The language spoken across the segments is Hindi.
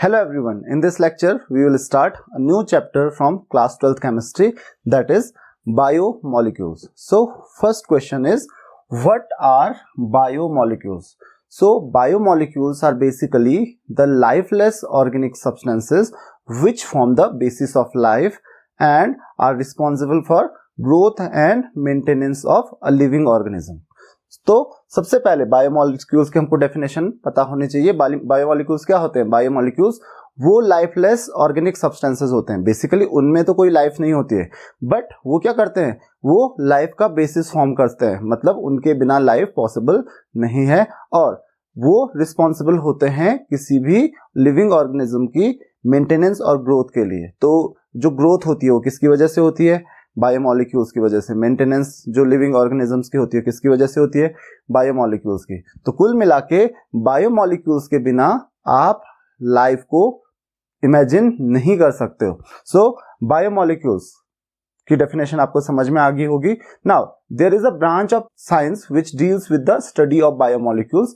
Hello everyone, in this lecture we will start a new chapter from class 12th chemistry, that is biomolecules. So first question is, what are biomolecules? So biomolecules are basically the lifeless organic substances which form the basis of life and are responsible for growth and maintenance of a living organism. तो सबसे पहले बायोमोलिक्यूल्स की हमको डेफिनेशन पता होनी चाहिए. बायोमोलिक्यूल्स क्या होते हैं? बायोमोलिक्यूल्स वो लाइफलेस ऑर्गेनिक सब्सटेंसेस होते हैं. बेसिकली उनमें तो कोई लाइफ नहीं होती है, बट वो क्या करते हैं, वो लाइफ का बेसिस फॉर्म करते हैं. मतलब उनके बिना लाइफ पॉसिबल नहीं है और वो रिस्पॉन्सिबल होते हैं किसी भी लिविंग ऑर्गेनिज्म की मेंटेनेंस और ग्रोथ के लिए. तो जो ग्रोथ होती है वो किसकी वजह से होती है? बायोमोलिक्यूल्स की वजह से. मेंटेनेंस जो लिविंग ऑर्गेनिजम्स की होती है किसकी वजह से होती है? बायोमोलिक्यूल्स की. तो कुल मिला के बायोमोलिक्यूल्स के बिना आप लाइफ को इमेजिन नहीं कर सकते हो. सो बायोमोलिक्यूल्स की डेफिनेशन आपको समझ में आ गई होगी. Now there is a branch of science which deals with the study of biomolecules.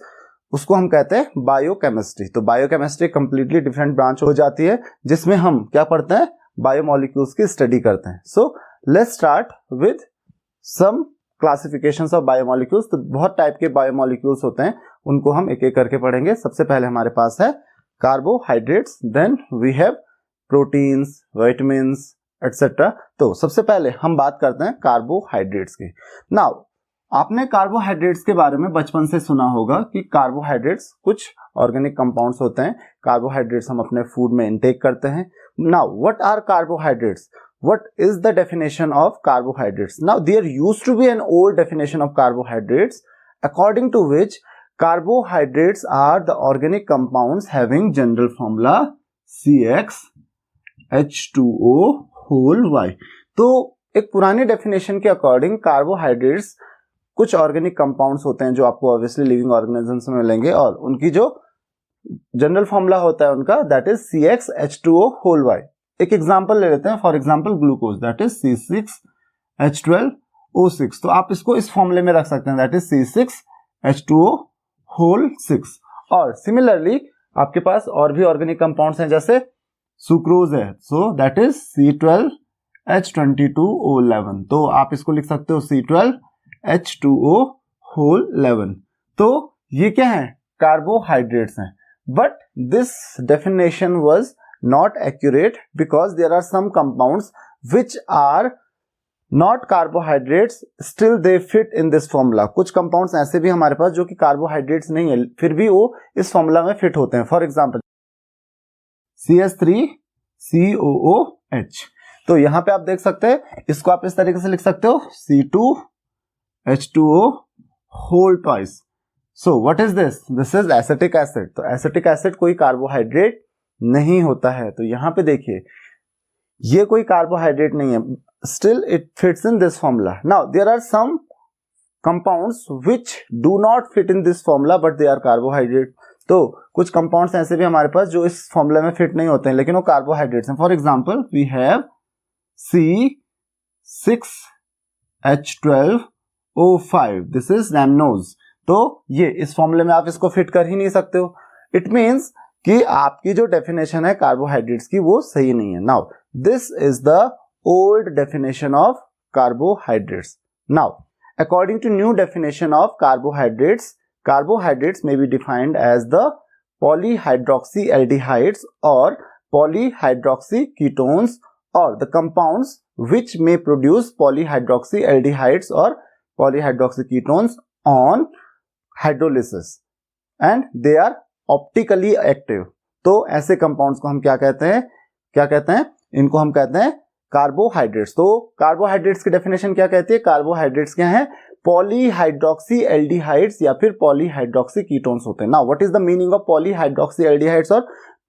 उसको हम कहते हैं बायोकेमिस्ट्री. तो बायोकेमिस्ट्री कंप्लीटली डिफरेंट ब्रांच हो जाती है जिसमें हम क्या पढ़ते हैं? बायोमोलिक्यूल्स की स्टडी करते हैं. So let's start with some classifications of biomolecules. तो बहुत टाइप के बायोमोलिक्यूल्स होते हैं, उनको हम एक एक करके पढ़ेंगे. सबसे पहले हमारे पास है carbohydrates, then we have proteins, vitamins etcetera. तो सबसे पहले हम बात करते हैं कार्बोहाइड्रेट्स की. नाउ आपने कार्बोहाइड्रेट्स के बारे में बचपन से सुना होगा कि कार्बोहाइड्रेट्स कुछ ऑर्गेनिक कंपाउंड्स होते हैं. कार्बोहाइड्रेट्स हम अपने फूड में इनटेक करते हैं. Now what are carbohydrates? What is the definition of carbohydrates? Now there used to be an old definition of carbohydrates according to which carbohydrates are the organic compounds having general formula CxH2O whole Y. तो एक पुरानी डेफिनेशन के अकॉर्डिंग कार्बोहाइड्रेट्स कुछ ऑर्गेनिक कंपाउंड्स होते हैं जो आपको ऑब्वियसली लिविंग ऑर्गेनिजम्स में मिलेंगे और उनकी जो जनरल फॉर्मूला होता है उनका that is CxH2O whole Y. एक एग्जांपल ले लेते हैं. For example glucose that is C6H12O6. तो आप इसको इस फॉर्मूले में रख सकते हैं दैट इज C6H2O whole 6. और सिमिलरली आपके पास और भी ऑर्गेनिक कंपाउंड्स हैं जैसे सुक्रोज है, सो दैट इज C12H22O11. तो आप इसको लिख सकते हो C12H2O whole 11. तो ये क्या है? कार्बोहाइड्रेट्स हैं. But this definition was not accurate because there are some compounds which are not carbohydrates, still they fit in this formula. कुछ compounds ऐसे भी हमारे पास जो कि carbohydrates नहीं है फिर भी वो इस फॉर्मूला में फिट होते हैं. For example CH3COOH. तो यहां पे आप देख सकते हैं, इसको आप इस तरीके से लिख सकते हो C2H2O whole twice. So what is this? This is acetic acid. तो acetic acid कोई कार्बोहाइड्रेट नहीं होता है. तो यहां पे देखिए ये कोई कार्बोहाइड्रेट नहीं है, still it fits in this formula. Now there are some compounds which do not fit in this formula but they are carbohydrate. तो कुछ कंपाउंड्स ऐसे भी हमारे पास जो इस फॉर्मूला में फिट नहीं होते हैं लेकिन वो कार्बोहाइड्रेट्स हैं. For example we have C6H12O5. This is rhamnose. तो ये इस फॉर्मूले में आप इसको फिट कर ही नहीं सकते हो. इट मीन्स कि आपकी जो डेफिनेशन है कार्बोहाइड्रेट्स की वो सही नहीं है. Now this is the old definition of carbohydrates. Now according to new definition of carbohydrates, carbohydrates may be defined as the polyhydroxyaldehydes or polyhydroxyketones or the compounds which may produce polyhydroxyaldehydes or polyhydroxyketones on hydrolysis and they are optically active. तो ऐसे कंपाउंड्स को हम क्या कहते हैं? इनको हम कहते हैं कार्बोहाइड्रेट्स. तो कार्बोहाइड्रेट्स की डेफिनेशन क्या कहती है? कार्बोहाइड्रेट्स क्या है? पॉलीहाइड्रोक्सी एल्डिहाइड्स या फिर पॉलीहाइड्रोक्सी कीटोन्स होते हैं. Now what is the meaning of polyhydroxy aldehydes और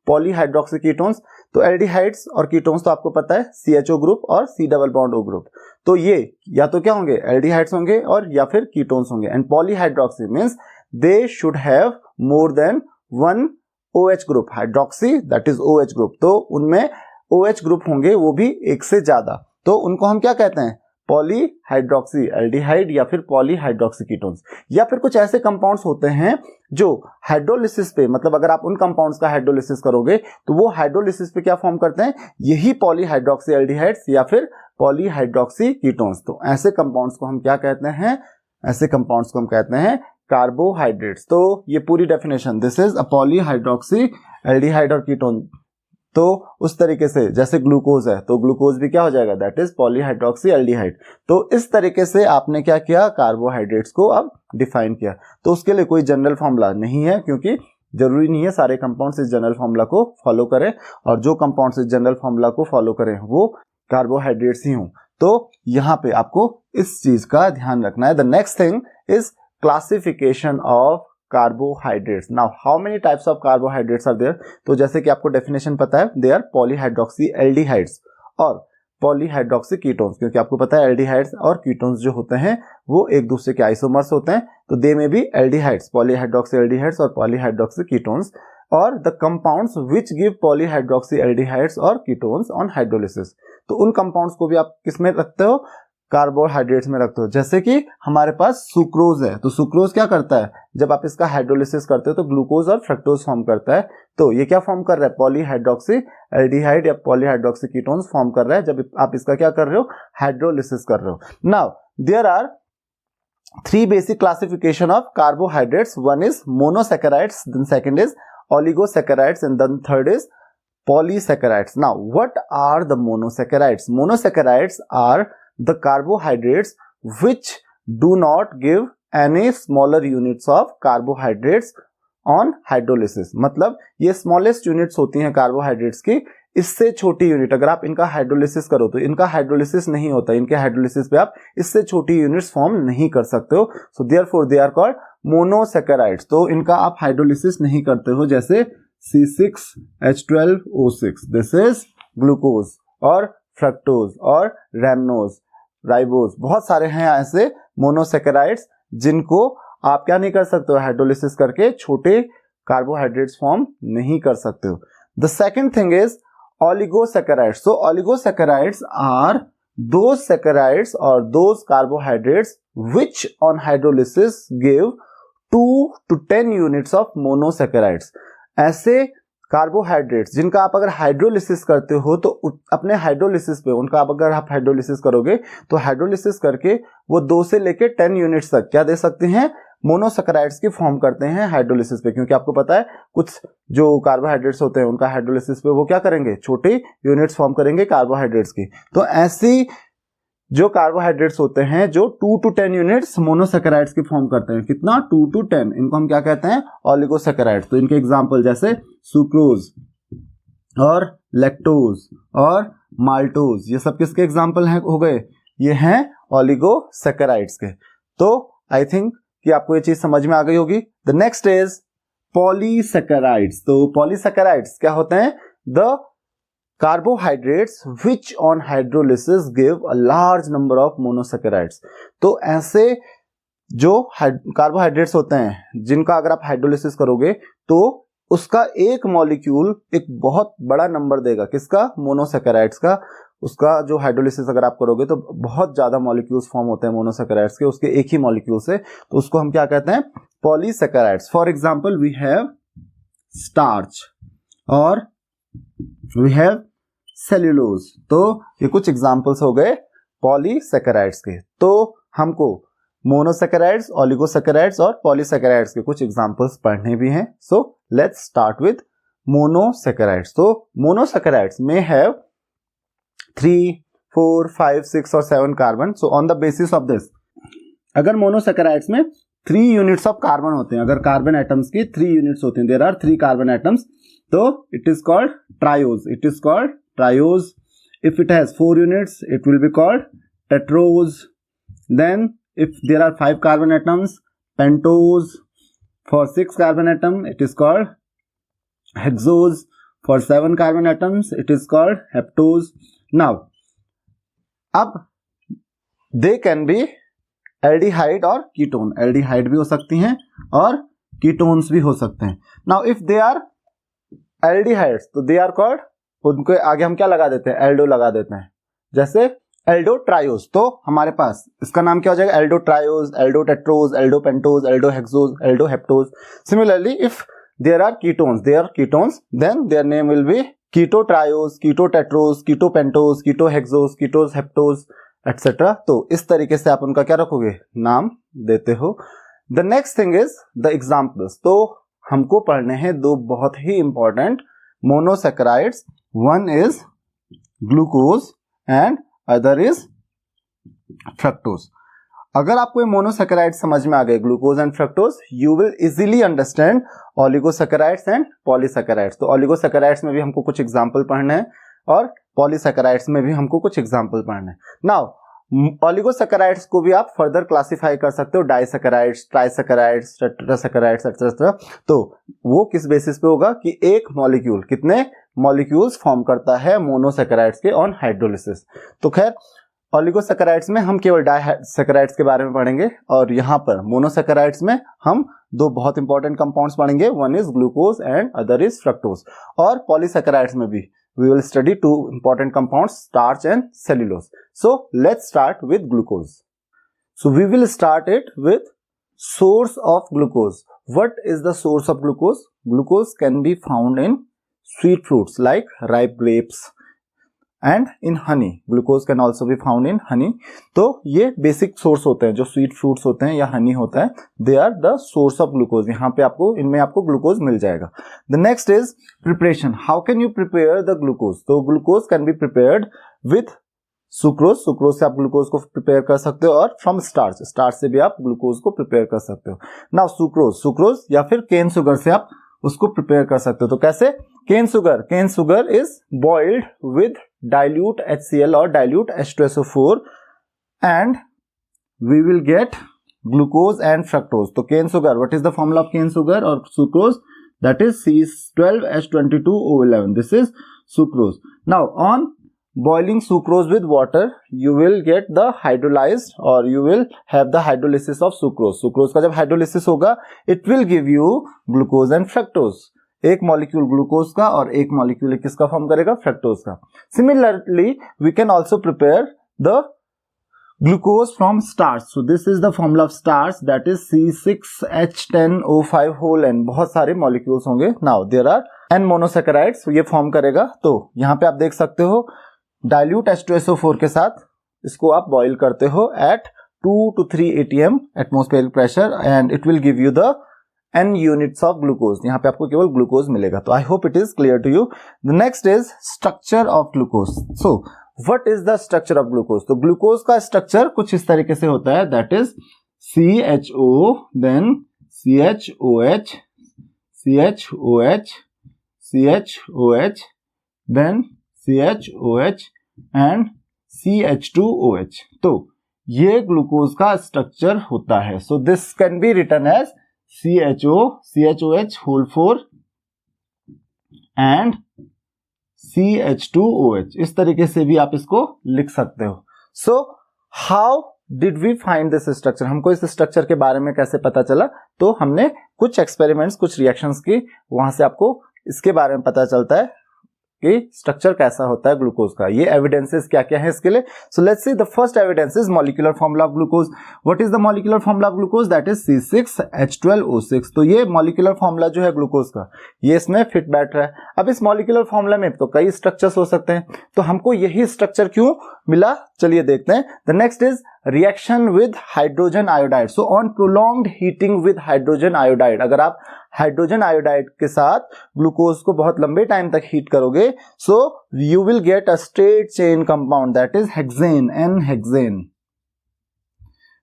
पॉलीहाइड्रोक्सी कीटोन्स? तो एल्डिहाइड्स और कीटोन्स तो आपको पता है CHO ग्रुप और C double bond O group. तो ये या तो क्या होंगे? एल्डिहाइड्स होंगे और या फिर कीटोन्स होंगे. And polyhydroxy means they should have more than one OH group. Hydroxy that is OH group. तो उनमें OH ग्रुप होंगे वो भी एक से ज्यादा. तो उनको हम क्या कहते हैं? पॉलीहाइड्रोक्सी एल्डिहाइड या फिर पॉलीहाइड्रोक्सी कीटोन्स, या फिर कुछ ऐसे कंपाउंड्स होते हैं जो हाइड्रोलिसिस पे, मतलब अगर आप उन कंपाउंड्स का हाइड्रोलिसिस करोगे तो वो हाइड्रोलिसिस पे क्या फॉर्म करते हैं, यही पॉलीहाइड्रोक्सी एल्डिहाइड्स या फिर पॉलीहाइड्रोक्सी कीटोन्स। तो ऐसे कंपाउंड्स को हम क्या कहते हैं, ऐसे कंपाउंड्स को हम कहते हैं कार्बोहाइड्रेट्स। तो ये पूरी definition, this is a polyhydroxy aldehyde और कीटोन। तो उस तरीके से जैसे ग्लूकोज है तो ग्लूकोज भी क्या हो जाएगा, दैट इज पॉलीहाइड्रोक्सी एल्डिहाइड। तो इस तरीके से आपने क्या किया, कार्बोहाइड्रेट्स को अब डिफाइन किया। तो उसके लिए कोई जनरल फॉर्मूला नहीं है, क्योंकि जरूरी नहीं है सारे कंपाउंड्स इस जनरल फॉर्मूला को फॉलो करें, और जो कंपाउंड्स इस जनरल फॉर्मूला को फॉलो करें वो कार्बोहाइड्रेट्स ही हों। तो यहाँ पे आपको इस चीज का ध्यान रखना है। The next thing is classification of carbohydrates. Now how many types of carbohydrates are there. तो जैसे कि आपको डेफिनेशन पता है, दे आर पॉलीहाइड्रोक्सी एल्डिहाइड्स और पॉलीहाइड्रोक्सी कीटोन्स, क्योंकि आपको पता है एल्डिहाइड्स और कीटोन्स जो होते हैं वो एक दूसरे के आइसोमर्स होते हैं। तो दे में भी एल्डिहाइड्स, पॉलीहाइड्रोक्सी एल्डिहाइड्स और पॉलीहाइड्रोक्सी कीटोन्स, और the compounds which give polyhydroxy aldehydes और कीटोन्स ऑन हाइड्रोलिसिस। तो उन कंपाउंड्स को भी आप किस में रखते हो, कार्बोहाइड्रेट्स में रखते हो। जैसे कि हमारे पास सुक्रोज है, तो सुक्रोज क्या करता है, जब आप इसका हाइड्रोलिसिस करते हो तो ग्लूकोज और फ्रक्टोज फॉर्म करता है। तो ये क्या फॉर्म कर रहा है, पॉलीहाइड्रोक्सी एल्डिहाइड या पॉलीहाइड्रोक्सी कीटोन्स फॉर्म कर रहा है जब आप इसका क्या कर रहे हो, हाइड्रोलिसिस कर रहे हो। Now there are three basic classification of carbohydrates. One is monosaccharides, then second is oligosaccharides, and then third is polysaccharides. Now what are the monosaccharides? Monosaccharides are the carbohydrates which do not give any smaller units of carbohydrates on hydrolysis. मतलब ये smallest units होती हैं कार्बोहाइड्रेट्स की, इससे छोटी यूनिट अगर आप इनका हाइड्रोलिसिस करो तो इनका हाइड्रोलिसिस नहीं होता, इनके हाइड्रोलिसिस पे आप इससे छोटी यूनिट्स फॉर्म नहीं कर सकते हो। So therefore they are called monosaccharides. तो इनका आप हाइड्रोलिसिस नहीं करते हो, जैसे C6H12O6, दिस इज ग्लूकोज, और फ्रक्टोज और रैमनोज, राइबोज, बहुत सारे हैं ऐसे मोनोसैकेराइड्स जिनको आप क्या नहीं कर सकते हो, हाइड्रोलिसिस करके छोटे कार्बोहाइड्रेट्स फॉर्म नहीं कर सकते हो। The second thing is oligosaccharides. So oligosaccharides are those saccharides or those carbohydrates which on hydrolysis give 2 to 10 units of monosaccharides. ऐसे कार्बोहाइड्रेट्स जिनका आप अगर हाइड्रोलिसिस करते हो तो अपने हाइड्रोलिसिस पे उनका आप अगर आप हाइड्रोलिसिस करोगे तो हाइड्रोलिसिस करके वो 2 से लेके 10 यूनिट्स तक क्या दे सकते हैं, मोनोसैकेराइड्स की फॉर्म करते हैं हाइड्रोलिसिस पे। क्योंकि आपको पता है कुछ जो कार्बोहाइड्रेट्स होते हैं उनका हाइड्रोलिसिस पे वो क्या करेंगे, छोटे यूनिट्स फॉर्म करेंगे कार्बोहाइड्रेट्स की। तो ऐसी जो कार्बोहाइड्रेट्स होते हैं जो 2 to 10 यूनिट्स मोनोसैकेराइड्स की फॉर्म करते हैं, कितना 2 to 10, इनको हम क्या कहते हैं, ओलिगोसैकेराइड्स। तो इनके एग्जांपल जैसे सुक्रोज और लैक्टोज और माल्टोज, ये सब किसके एग्जांपल हैं हो गए, ये हैं ओलिगोसैकेराइड्स के। तो आई थिंक कि आपको ये चीज समझ में आ गई होगी। The next is polysaccharides. तो पॉलीसैकेराइड्स क्या होते हैं, the carbohydrates which on hydrolysis give a large number of monosaccharides. तो ऐसे जो कार्बोहाइड्रेट्स होते हैं जिनका अगर आप हाइड्रोलिसिस करोगे तो उसका एक मॉलिक्यूल एक बहुत बड़ा नंबर देगा, किसका, मोनोसैकेराइड्स का। उसका जो हाइड्रोलिसिस अगर आप करोगे तो बहुत ज्यादा मॉलिक्यूल्स फॉर्म होते हैं मोनोसैकेराइड्स के, उसके एक ही मॉलिक्यूल से, तो उसको हम क्या कहते हैं, polysaccharides. For example we have starch और वी हैव सेल्यूलोज। तो ये कुछ एग्जांपल्स हो गए पॉलीसैकेराइड्स के। तो हमको मोनोसैकेराइड्स, ओलिगोसैकेराइड्स और पॉलीसैकेराइड्स के कुछ एग्जांपल्स पढ़ने भी हैं। So let's start with monosaccharides. तो मोनोसैकेराइड्स में हैव 3, 4, 5, 6 और 7 carbon. So on the basis of this, अगर मोनोसैकेराइड्स में 3 यूनिट्स ऑफ कार्बन होते हैं, अगर कार्बन एटम्स की 3 यूनिट्स होती हैं, देयर आर 3 कार्बन एटम्स, तो it is called triose, it is called triose. If it has 4 units it will be called tetrose. Then if there are 5 carbon atoms, pentose. For 6 carbon atom it is called hexose. For 7 carbon atoms it is called heptose. Now अब they can be aldehyde और ketone, aldehyde भी हो सकती हैं और ketones भी हो सकते हैं। Now if they are aldehydes तो they are called, उनको आगे हम क्या लगा देते हैं, एल्डो लगा देते हैं। जैसे एल्डोट्रायोज, तो हमारे पास इसका नाम क्या हो जाएगा, aldotriose, aldotetrose, aldopentose, aldohexose, aldoheptose. Similarly if there are ketones then their name will be ketotriose, ketotetrose, ketopentose, ketohexose, ketoheptose etcetera. तो इस तरीके से आप उनका क्या रखोगे, नाम देते हो. The next thing is the examples. तो हमको पढ़ने हैं दो बहुत ही important monosaccharides. One is glucose and other is fructose. अगर आपको ये मोनोसैकेराइड समझ में आ गए, glucose and fructose, you will easily understand oligosaccharides and polysaccharides. तो ओलिगोसैकेराइड्स में भी हमको कुछ एग्जांपल पढ़ने हैं और पॉलीसैकेराइड्स में भी हमको कुछ एग्जांपल पढ़ने हैं. नाउ ओलिगोसैकेराइड्स को भी आप फर्दर क्लासिफाई कर सकते हो, डाइसैकेराइड्स, ट्राइसैकेराइड्स, टेट्रासैकेराइड्स एटसेट्रा. तो वो किस बेसिस पे होगा कि एक मॉलिक्यूल कितने मॉलिक्यूल्स फॉर्म करता है मोनोसैकेराइड्स के ऑन हाइड्रोलिसिस. तो खैर ओलिगोसैकेराइड्स में हम केवल डाइसैकेराइड्स के बारे में पढ़ेंगे और यहाँ पर मोनोसैकेराइड्स में हम दो बहुत इंपॉर्टेंट कंपाउंड्स पढ़ेंगे. One is glucose and other is fructose. और पॉलीसैकेराइड्स में भी we will study two important compounds, starch and cellulose. So let's start with glucose. So we will start it with source of glucose. What is the source of glucose? Glucose can be found in sweet fruits like ripe grapes and in honey. Glucose can also be found in honey. तो ये बेसिक सोर्स होते हैं, जो स्वीट फ्रूट्स होते हैं या हनी होता है, they are the source of glucose. यहाँ पे आपको इनमें आपको ग्लूकोज मिल जाएगा. The next is preparation. How can you prepare the glucose? तो glucose can be prepared with sucrose. Sucrose से आप ग्लूकोज को प्रिपेयर कर सकते हो और फ्रॉम स्टार्च, स्टार्च से भी आप ग्लूकोज को प्रिपेयर कर सकते हो. नाउ सुक्रोज या फिर केन शुगर से आप उसको प्रिपेयर कर सकते हो. तो कैसे? Cane sugar is boiled with dilute HCl or dilute H2SO4 and we will get glucose and fructose. तो cane sugar, what is the formula of cane sugar or sucrose? That is C12H22O11. This is sucrose. Now on boiling sucrose with water, you will get the hydrolyzed or you will have the hydrolysis of sucrose. Sucrose का जब hydrolysis होगा, it will give you glucose and fructose. एक मॉलिक्यूल ग्लूकोज का और एक मॉलिक्यूल किसका फॉर्म करेगा, फ्रक्टोज का. Similarly we can also prepare the glucose from starch. So this is the formula of starch, that is C6H10O5 whole n. बहुत सारे मॉलिक्यूल्स होंगे. Now there are n monosaccharides, ये फॉर्म करेगा. तो यहाँ पे आप देख सकते हो डाइल्यूट H2SO4 के साथ इसको आप बॉइल करते हो at 2 to 3 atm atmospheric pressure and it will give you the n units of glucose. यहाँ पे आपको केवल ग्लूकोज मिलेगा. तो I hope it is clear to you. The next is structure of glucose. So what is the structure of glucose? तो ग्लूकोज का स्ट्रक्चर कुछ इस तरीके से होता है, that is CHO, then CHOH, CHOH, CHOH, then CHOH and CH2OH. तो ये ग्लूकोज का स्ट्रक्चर होता है. So this can be written as CHOH whole 4 and CH2OH. इस तरीके से भी आप इसको लिख सकते हो. So how did we find this structure? हमको इस स्ट्रक्चर के बारे में कैसे पता चला? तो हमने कुछ एक्सपेरिमेंट्स, कुछ रिएक्शंस की, वहां से आपको इसके बारे में पता चलता है कि स्ट्रक्चर कैसा होता है ग्लूकोज का. ये एविडेंसेस क्या क्या है इसके लिए? सो let's C. The first evidence is molecular formula of glucose. What is the molecular formula of glucose? That is C6H12O6. तो ये मॉलिक्यूलर फॉर्मूला जो है ग्लूकोज का, ये इसमें फिट बैठ रहा है. अब इस मॉलिक्यूलर फॉर्मूला में तो कई स्ट्रक्चर्स हो सकते हैं, तो हमको यही स्ट्रक्चर क्यों मिला, चलिए देखते हैं. The next is reaction with hydrogen iodide. So on prolonged heating with hydrogen iodide, अगर आप हाइड्रोजन आयोडाइड के साथ ग्लूकोज को बहुत लंबे टाइम तक हीट करोगे, so you will get a straight chain compound, that is hexane, n hexane.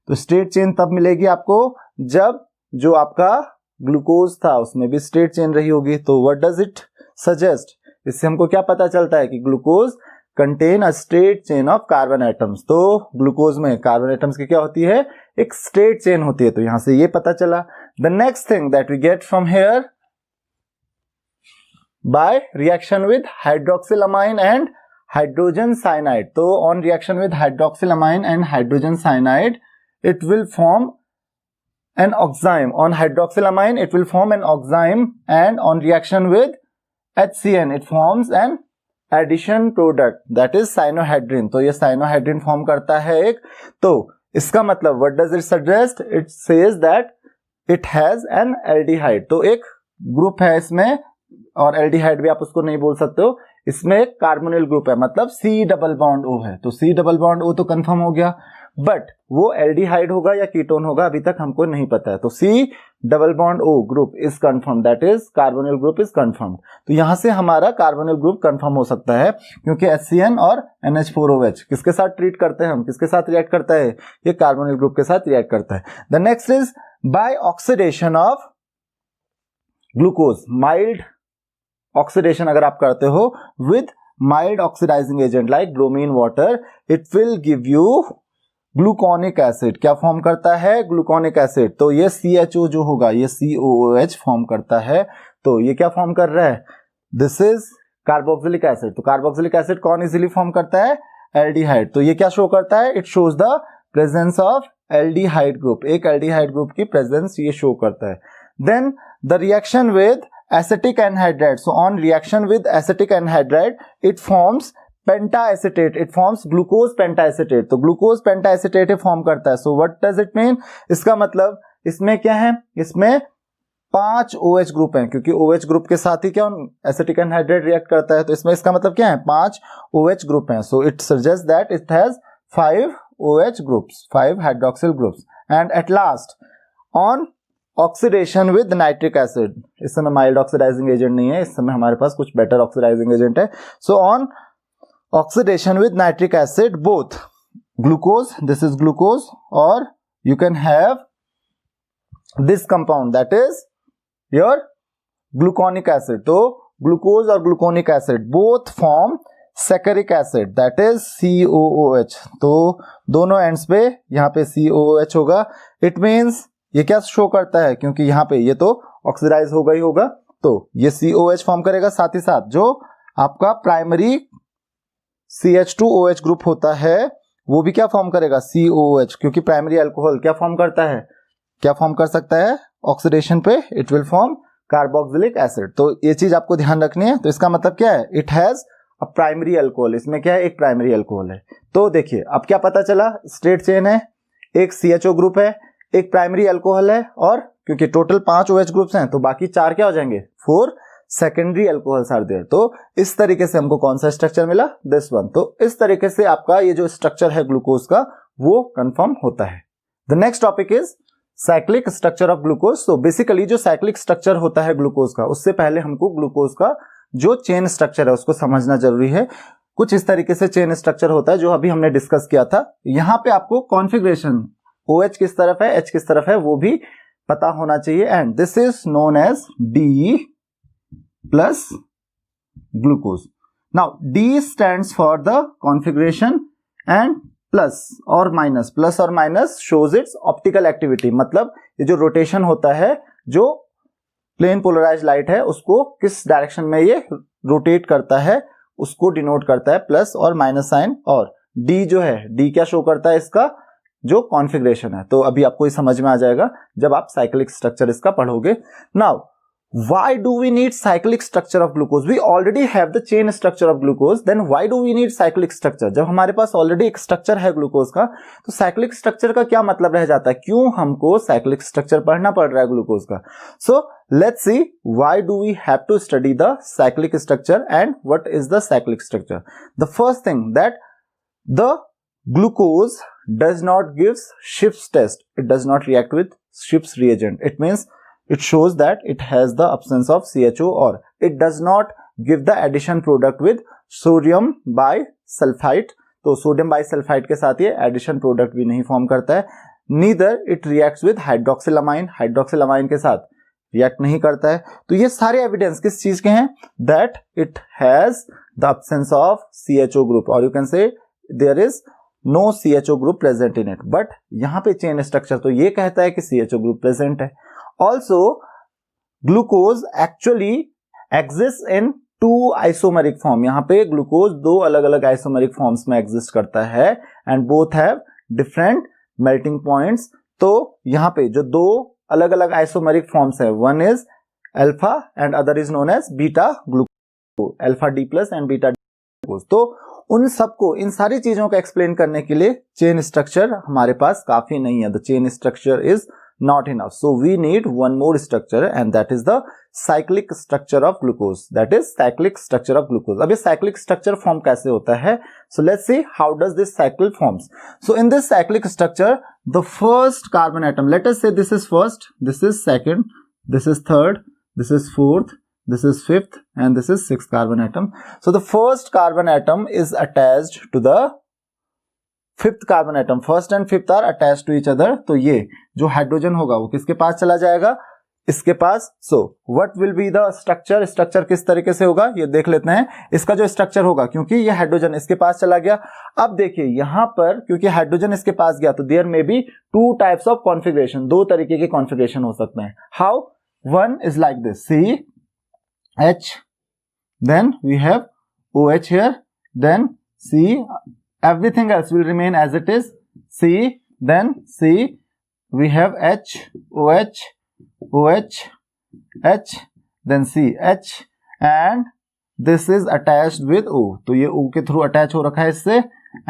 तो स्ट्रेट चेन तब मिलेगी आपको जब जो आपका ग्लूकोज था उसमें भी स्ट्रेट चेन रही होगी. तो व्हाट डज इट सजेस्ट? इससे हमको क्या पता चलता है कि glucose contain a straight chain of carbon atoms. तो ग्लूकोज में कार्बन एटम्स की क्या होती है, एक स्ट्रेट चेन होती है. तो यहां से ये पता चला. The next thing that we get from here, by reaction with hydroxylamine and hydrogen cyanide. तो on reaction with hydroxylamine and hydrogen cyanide, it will form an oxime. On hydroxylamine it will form an oxime, and on reaction with HCN it forms an addition product that is cyanohydrin, तो ये साइनोहेड्रिन फॉर्म करता है एक, तो इसका मतलब what does it suggest, it says that it has an aldehyde, तो एक ग्रुप है इसमें, और एल्डिहाइड भी आप उसको नहीं बोल सकते हो, इसमें एक कार्बोनिल ग्रुप है, मतलब C डबल बॉन्ड O है, तो C डबल बॉन्ड O तो कंफर्म हो गया, बट वो एल्डिहाइड होगा या कीटोन होगा अभी तक हमको नहीं पता है, तो C double bond O group is confirm, that is carbonyl group is confirm, तो यहां से हमारा कार्बोनिल ग्रुप कंफर्म हो सकता है, क्योंकि HCN और NH4OH किसके साथ ट्रीट करते हैं हम, किसके साथ रिएक्ट करता है, ये कार्बोनिल ग्रुप के साथ रिएक्ट करता है। The next is by oxidation of glucose, mild oxidation अगर आप करते हो with mild oxidizing agent like bromine water, it will give you gluconic acid, क्या फॉर्म करता है, ग्लूकोनिक एसिड, तो ये CHO जो होगा ये COOH फॉर्म करता है, तो ये क्या फॉर्म कर रहा है, दिस इज कार्बोक्सिलिक एसिड, तो कार्बोक्सिलिक एसिड कौन इजीली फॉर्म करता है, एल्डिहाइड, तो ये क्या शो करता है, it shows the presence of aldehyde group, एक एल्डिहाइड ग्रुप की प्रेजेंस ये शो करता है। Then the reaction with acetic anhydride, so on reaction with acetic anhydride it forms pentacetate, it forms glucose pentacetate, तो glucose pentacetate फॉर्म करता है, so what does it mean, इसका मतलब इसमें क्या है, इसमें 5 OH ग्रुप हैं, क्योंकि OH ग्रुप के साथ ही क्या एसिटिक एनहाइड्राइड रिएक्ट करता है, तो इसमें इसका मतलब क्या है, 5 OH ग्रुप हैं, so it suggests that it has 5 OH groups, 5 hydroxyl groups, and at last on oxidation with nitric acid, इस समय माइल्ड ऑक्सीडाइजिंग एजेंट नहीं है, इस समय हमारे पास कुछ बेटर ऑक्सीडाइजिंग एजेंट है, so on oxidation with nitric acid both glucose, this is glucose, और you can have this compound that is your gluconic acid, तो ग्लूकोज और gluconic acid both form saccharic acid that is COOH, तो दोनों एंड्स पे यहाँ पे COOH होगा, इट मीन्स ये क्या शो करता है, क्योंकि यहाँ पे ये तो ऑक्सीडाइज होगा ही होगा, तो ये COH फॉर्म करेगा, साथ ही साथ जो आपका प्राइमरी CH2OH ग्रुप होता है वो भी क्या फॉर्म करेगा, COOH, क्योंकि प्राइमरी अल्कोहल क्या फॉर्म करता है, क्या फॉर्म कर सकता है ऑक्सीडेशन पे, it will form carboxylic acid, तो ये चीज आपको ध्यान रखनी है, तो इसका मतलब क्या है, it has a primary alcohol, इसमें क्या है, एक प्राइमरी अल्कोहल है, तो देखिए अब क्या पता चला, स्ट्रेट चेन है, एक CHO ग्रुप है, एक प्राइमरी अल्कोहल है, और क्योंकि टोटल 5 OH ग्रुप्स हैं तो बाकी 4 क्या हो जाएंगे, 4 सेकेंडरी अल्कोहल्स आर देयर, तो इस तरीके से हमको कौन सा स्ट्रक्चर मिला, दिस वन, तो इस तरीके से आपका ये जो स्ट्रक्चर है ग्लूकोज का वो कंफर्म होता है। The next topic is cyclic structure of glucose, so basically जो साइक्लिक स्ट्रक्चर होता है ग्लूकोज का, उससे पहले हमको ग्लूकोज का जो चेन स्ट्रक्चर है उसको समझना जरूरी है, कुछ इस तरीके से चेन स्ट्रक्चर होता है जो अभी हमने डिस्कस किया था, यहाँ पे आपको कॉन्फ़िगरेशन OH किस तरफ है, H किस तरफ है वो भी पता होना चाहिए, and this is known as D plus glucose. Now D stands for the configuration and plus और minus shows its optical activity, मतलब ये जो रोटेशन होता है, जो प्लेन पोलराइज लाइट है उसको किस डायरेक्शन में ये रोटेट करता है उसको डिनोट करता है, प्लस और माइनस साइन, और D जो है, D क्या शो करता है, इसका जो कॉन्फ़िगरेशन है, तो अभी आपको ये समझ में आ जाएगा जब आप साइक्लिक स्ट्रक्चर इसका पढ़ोगे। Now why do we need cyclic structure of glucose, we already have the chain structure of glucose, then why do we need cyclic structure, जब हमारे पास ऑलरेडी एक स्ट्रक्चर है ग्लूकोज का, तो साइक्लिक स्ट्रक्चर का क्या मतलब रह जाता है, क्यों हमको साइक्लिक स्ट्रक्चर पढ़ना पड़ रहा है ग्लूकोज का, so let's see why do we have to study the cyclic structure and what is the cyclic structure. The first thing that the glucose does not give Schiff's test, it does not react with Schiff's reagent, it means it shows that it has the absence of CHO, or it does not give the addition product with sodium bisulfite, तो सोडियम बाइसल्फाइड के साथ ये एडिशन प्रोडक्ट भी नहीं फॉर्म करता है, नीदर इट रिएक्ट्स विद हाइड्रोक्सिलामाइन, हाइड्रोक्सिलामाइन के साथ रिएक्ट नहीं करता है, तो ये सारे एविडेंस किस चीज के हैं, that it has the absence of CHO group, और you can say there is no CHO group present in it, but यहां पे चेन स्ट्रक्चर तो ये कहता है कि CHO ग्रुप प्रेजेंट है। Also glucose actually exist in 2 isomeric form, यहां पे ग्लूकोज 2 अलग अलग आइसोमेरिक फॉर्म्स में एग्जिस्ट करता है, and both have different melting points, तो यहां पे जो 2 अलग अलग आइसोमेरिक फॉर्म्स है, one is alpha and other is known as beta glucose, alpha D+ and beta glucose. तो उन सबको, इन सारी चीजों को एक्सप्लेन करने के लिए चेन स्ट्रक्चर हमारे पास काफी नहीं है। The chain structure is not enough, so we need one more structure and that is the cyclic structure of glucose. That is cyclic structure of glucose. अब ये cyclic structure form कैसे होता है? So let's see how does this cycle forms. So in this cyclic structure, the first carbon atom, let us say this is first, this is second, this is third, this is fourth, this is fifth, and this is sixth carbon atom. So the first carbon atom is attached to the fifth carbon atom. First and fifth are attach to each other. तो ये जो हाइड्रोजन होगा वो किसके पास चला जाएगा? इसके पास। So what will be the structure? Structure किस तरीके से होगा ये देख लेते हैं। इसका जो स्ट्रक्चर होगा, क्योंकि ये हाइड्रोजन इसके पास चला गया, अब देखिए यहां पर क्योंकि हाइड्रोजन इसके पास गया तो there may be two types of configuration, दो तरीके के कॉन्फ़िगरेशन हो सकते हैं। How? One is like this, C H, then we have O H here, then C, everything else will remain as it is, C, then C, we have H, OH, OH, H, then C, H, and this is attached with O, तो ये O के थ्रू अटैच हो रखा है इससे,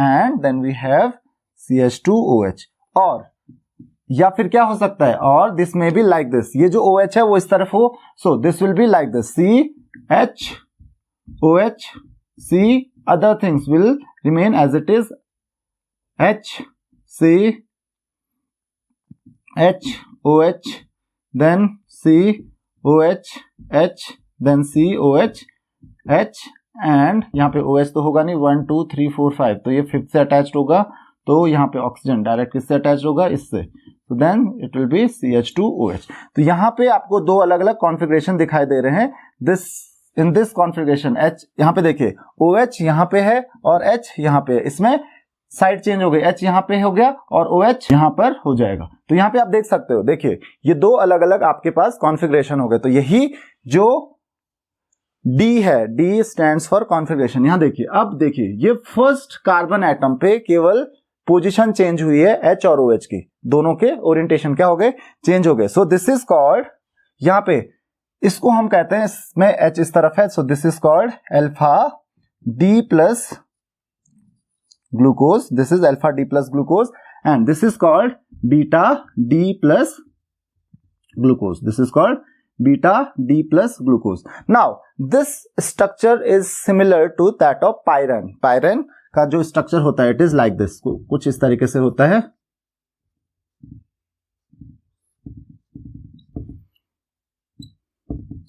and then we have CH2OH। और या फिर क्या हो सकता है, और this may be like this, ये जो OH है वो इस तरफ हो, so this will be like this, C, H, OH, C, other things will remain as it is, H, C, H, OH, then C, OH, H, then C, OH, H, and यहाँ पे OH तो होगा नहीं, 1 2 3 4 5, तो ये फिफ्थ से अटैच्ड होगा, तो यहाँ पे ऑक्सीजन डायरेक्ट किससे अटैच होगा? इससे। तो then it will B CH2OH। तो यहाँ पे आपको दो अलग अलग कॉन्फ़िगरेशन दिखाई दे रहे हैं। This in this configuration H यहाँ पे देखिए, OH यहाँ पे है और H यहाँ पे है, इसमें साइड चेंज हो गई, H यहाँ पे हो गया और OH यहाँ पर हो जाएगा। तो यहाँ पे आप देख सकते हो, देखिए ये दो अलग अलग आपके पास कॉन्फ़िगरेशन हो गए। तो यही जो D है, D स्टैंड्स फॉर कॉन्फ़िगरेशन। यहाँ देखिए, अब देखिए ये फर्स्ट कार्बन एटम पे केवल पोजीशन चेंज हुई है H और OH की, दोनों के ओरिएंटेशन क्या हो गए? चेंज हो गए। सो दिस इज कॉल्ड, यहाँ पे इसको हम कहते हैं, इसमें H इस तरफ है, so this is called alpha D plus glucose, this is alpha D plus glucose, and this is called beta D plus glucose, this is called beta D plus glucose. Now this structure is similar to that of pyran. Pyran का जो स्ट्रक्चर होता है इट इज लाइक दिस, कुछ इस तरीके से होता है।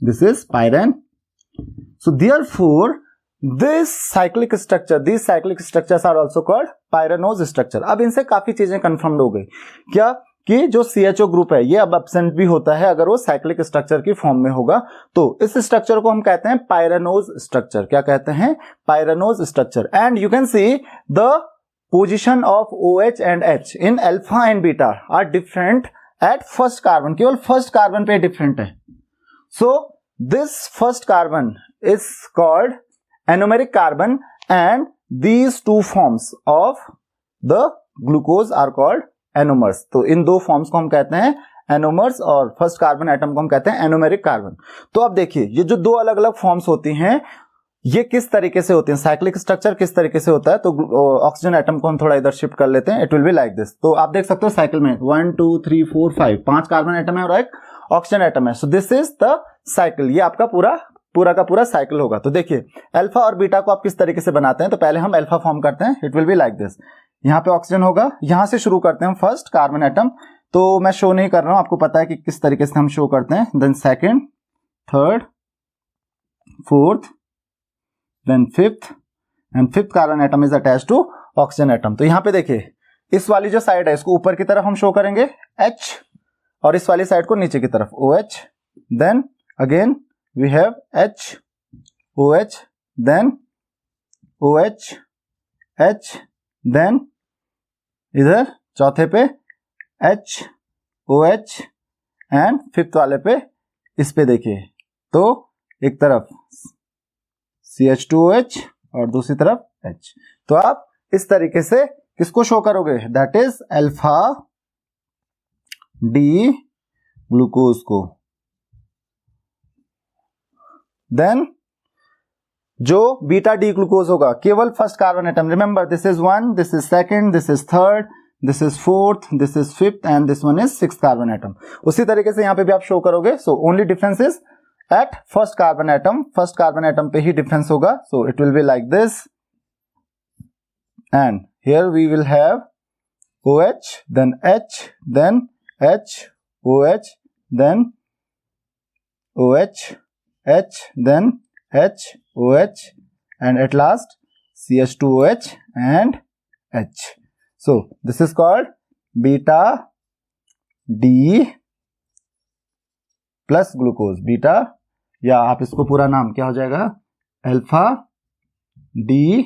This is pyran. So therefore, these cyclic structures are also called pyranose structure. अब इनसे काफी चीजें कंफर्म हो गई, क्या कि जो CHO ग्रुप है ये अब एब्सेंट भी होता है अगर वो साइक्लिक स्ट्रक्चर की फॉर्म में होगा। तो इस स्ट्रक्चर को हम कहते हैं पायरानोज स्ट्रक्चर। क्या कहते हैं? Pyranose structure. And you can see the position of OH and H in alpha and beta are different at first carbon, केवल फर्स्ट कार्बन पे डिफरेंट है। So this first carbon is called anomeric carbon and these two forms of the glucose are called anomers. तो इन दो फॉर्म्स को हम कहते हैं एनोमर्स और फर्स्ट कार्बन एटम को हम कहते हैं एनोमेरिक कार्बन। तो अब देखिए ये जो दो अलग अलग फॉर्म्स होती हैं ये किस तरीके से होती हैं, साइक्लिक स्ट्रक्चर किस तरीके से होता है। तो ऑक्सीजन एटम को हम थोड़ा इधर शिफ्ट कर लेते हैं, it will be like this. तो आप देख सकते हो साइकिल में 1 2 3 4 5 5 कार्बन एटम है और एक ऑक्सीजन एटम है। So this is the cycle, ये आपका पूरा का पूरा साइकिल होगा। तो देखिए अल्फा और बीटा को आप किस तरीके से बनाते हैं, तो पहले हम अल्फा फॉर्म करते हैं, it will be like this. यहाँ पे ऑक्सीजन होगा, यहां से शुरू करते हैं फर्स्ट कार्बन एटम, तो मैं शो नहीं कर रहा हूं, आपको पता है कि किस तरीके से हम शो करते हैं। Then second, third, fourth, then fifth, and fifth carbon atom is attached to oxygen atom. तो यहाँ पे देखिए इस वाली जो साइड है इसको ऊपर की तरफ हम शो करेंगे H, और इस वाली साइड को नीचे की तरफ OH। Then again we have H, OH, then OH, H, then इधर चौथे पे H, OH, एंड फिफ्थ वाले पे इस पे देखिए तो एक तरफ CH2OH और दूसरी तरफ H। तो आप इस तरीके से किसको शो करोगे, that is alpha D glucose को। देन जो बीटा डी ग्लूकोज होगा केवल first carbon atom, remember this is 1, this is second, this is third, this is fourth, this is fifth and this one is sixth carbon atom. उसी तरीके से यहां पे भी आप शो करोगे। So only difference is eight first carbon atom पे ही डिफरेंस होगा। So it will be like this and here we will have OH, then H, then H, OH, then OH, H, then H, OH, and at last CH2OH and H. So this is called beta D plus glucose. Beta या आप इसको पूरा नाम क्या हो जाएगा, alpha D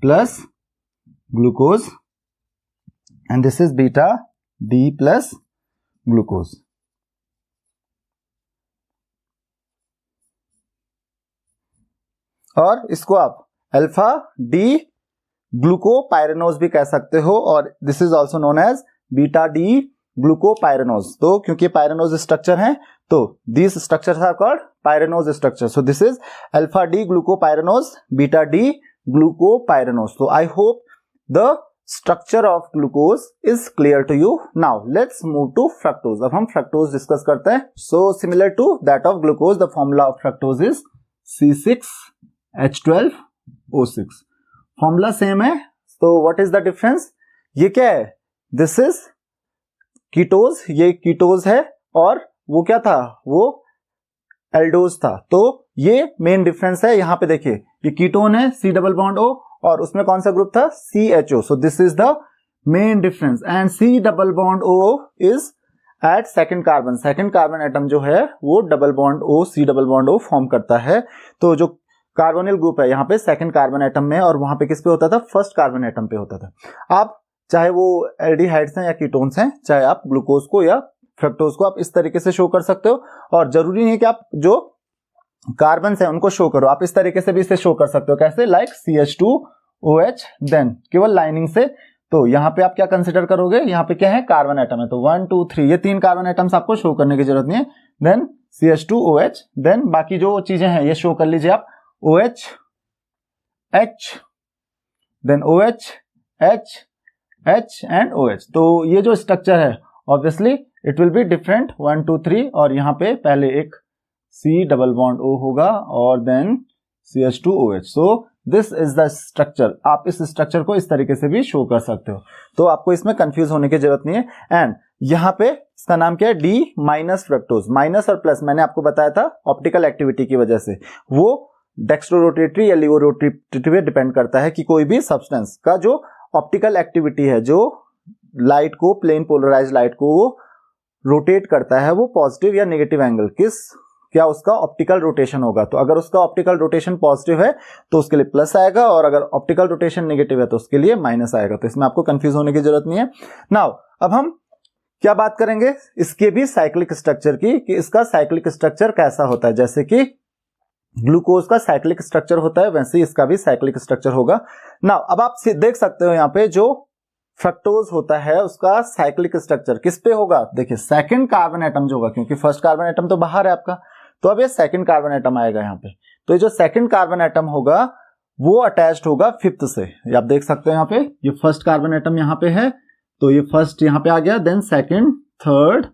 plus glucose. And this is beta D plus glucose. और इसको आप अल्फा डी ग्लूकोपाइरेनोज भी कह सकते हो, और this is also known as beta D glucopyranose. तो क्योंकि पाइरेनोज स्ट्रक्चर है तो these structures are called pyranose structure. So this is alpha D glucopyranose, beta D glucopyranose. So I hope the structure of glucose is clear to you. Now let's move to fructose. अब हम fructose डिस्कस करते हैं. So similar to that of glucose, the formula of fructose is C6H12O6. Formula same है. So what is the difference? ये क्या है? This is कीटोज, ये कीटोज है, और वो क्या था, वो एल्डोज था. तो ये मेन डिफरेंस है. यहां पे देखिए ये कीटोन है C डबल बॉन्ड O, और उसमें कौन सा ग्रुप था, CHO. So this is the main difference. And C double bond O is at second carbon. Second carbon atom जो है वो double bond O, C double bond O form करता है. तो जो कार्बोनिल ग्रुप है यहाँ पे सेकंड कार्बन एटम में, और वहां पे किस पे होता था, फर्स्ट कार्बन एटम पे होता था. आप चाहे वो एल्डिहाइड्स हैं या कीटोन्स हैं, चाहे आप ग्लूकोज को या फ्रक्टोज को आप इस तरीके से शो कर सकते हो. और जरूरी नहीं है कि आप जो कार्बन है उनको शो करो, आप इस तरीके से भी इसे शो कर सकते हो. कैसे, लाइक CH2OH, देन केवल लाइनिंग से. तो यहाँ पे आप क्या कंसिडर करोगे, यहाँ पे क्या है, कार्बन एटम है. तो 1 2 3 ये 3 कार्बन एटम्स आपको शो करने की जरूरत नहीं है. देन CH2OH, देन बाकी जो चीजें हैं ये शो कर लीजिए आप. OH, H, then OH, H, H and OH. तो ये जो स्ट्रक्चर है obviously it will be different 1 2 3. और यहाँ पे पहले एक C डबल बॉन्ड O होगा और then CH2OH. So this is the structure. आप इस स्ट्रक्चर को इस तरीके से भी शो कर सकते हो. तो आपको इसमें कंफ्यूज होने की जरूरत नहीं है. एंड यहाँ पे इसका नाम क्या है, D माइनस फ्रक्टोज. माइनस और प्लस मैंने आपको बताया था ऑप्टिकल एक्टिविटी की वजह से, वो डेक्स्ट्रोरोटेटरी या लिवोरोटेटरी पे डिपेंड करता है कि कोई भी सब्सटेंस का जो ऑप्टिकल एक्टिविटी है, जो लाइट को, प्लेन पोलराइज लाइट को वो रोटेट करता है, वो पॉजिटिव या नेगेटिव एंगल क्या उसका ऑप्टिकल रोटेशन होगा. तो अगर उसका ऑप्टिकल रोटेशन पॉजिटिव है तो उसके लिए प्लस आएगा, और अगर ऑप्टिकल रोटेशन नेगेटिव है तो उसके लिए माइनस आएगा. तो इसमें आपको कंफ्यूज होने की जरूरत नहीं है. नाउ अब हम क्या बात करेंगे इसके भी साइक्लिक स्ट्रक्चर की, कि इसका साइक्लिक स्ट्रक्चर कैसा होता है. जैसे कि ग्लूकोज का साइक्लिक स्ट्रक्चर होता है, वैसे ही इसका भी साइक्लिक स्ट्रक्चर होगा. नाउ अब आप देख सकते हो यहाँ पे जो फ्रक्टोज होता है उसका साइक्लिक स्ट्रक्चर किस पे होगा. देखिए सेकंड कार्बन एटम जो होगा, क्योंकि फर्स्ट कार्बन एटम तो बाहर है आपका, तो अब ये सेकंड कार्बन एटम आएगा यहाँ पे. तो ये जो सेकंड कार्बन एटम होगा वो अटैच्ड होगा फिफ्थ से. आप देख सकते हो यहाँ पे ये फर्स्ट कार्बन एटम यहाँ पे है, तो ये फर्स्ट यहाँ पे आ गया, then second, third,